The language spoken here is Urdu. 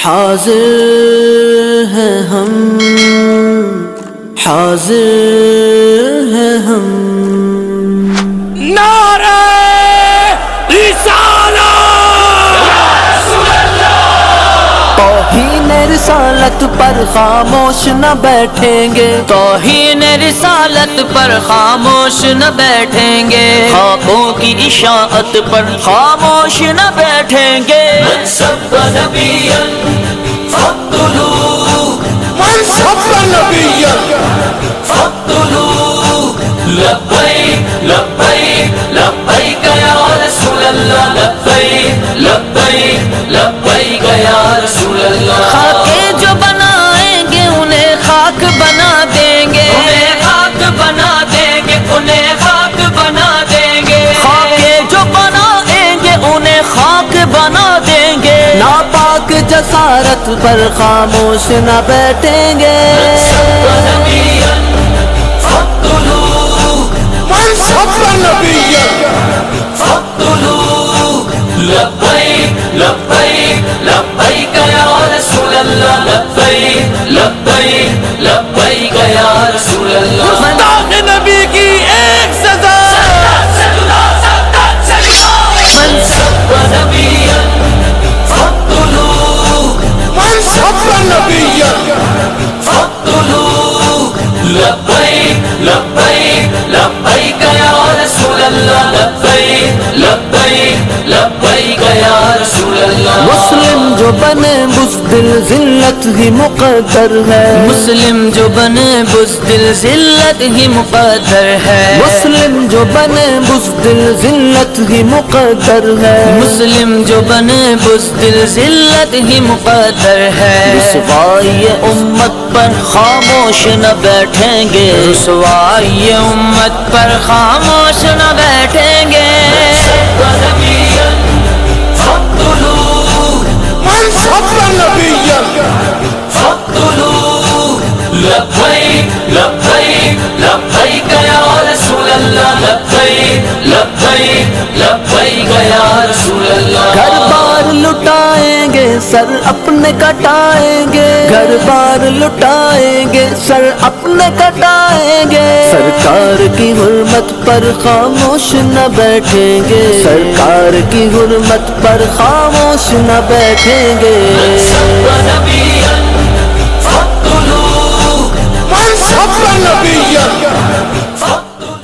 حاضر ہیں ہم، حاضر ہیں ہم، نعرہ توہین رسالت پر خاموش نہ بیٹھیں گے، توہین رسالت پر خاموش نہ بیٹھیں گے، خاکوں کی اشاعت پر خاموش نہ بیٹھیں گے، من سب نبیا فاقتلوه، من سب نبیا فاقتلوه، لبیک لبیک لبیک یا رسول اللہ، لبیک لبیک لبیک یا رسول اللہ، خاکے جو بنائیں گے انہیں خاک بنا دیں گے، انہیں خاک بنا دیں گے، انہیں خاک بنا دیں گے، خاکے جو بنائیں گے انہیں خاک بنا دیں گے، ناپاک جسارت پر خاموش نہ بیٹھیں گے، من سب نبیا لبیک لبیک لبیک یا رسول اللہ، لبیک لبیک لبیک یا رسول اللہ، گستاخ نبی کی ایک سزا، من سب نبیا فاقتلوه، من سب نبیا فاقتلوه، لبیک لبیک لبیک یا رسول اللہ، لبیک لبیک لبیک یا رسول اللہ، مسلم جو بنے بزدل ذلت ہی مقدر ہے، مسلم جو بنے بزدل ذلت ہی مقدر ہے، مسلم جو بنے بزدل ذلت ہی مقدر ہے، مسلم جو بنے بزدل ذلت ہی مقدر ہے، رسوائی امت پر خاموش نہ بیٹھیں گے، رسوائی امت پر خاموش نہ بیٹھیں گے، من سب نبیا لبیک لبیک لبیک یا رسول اللہ، لبیک لبیک لبیک یا رسول اللہ، گھر بار لٹائیں گے سر اپنے کٹائیں گے، گھر بار لٹائیں گے سر اپنے کٹائیں گے، سرکار کی حرمت پر خاموش نہ بیٹھیں گے، سرکار کی حرمت پر خاموش نہ بیٹھیں گے، سب نبی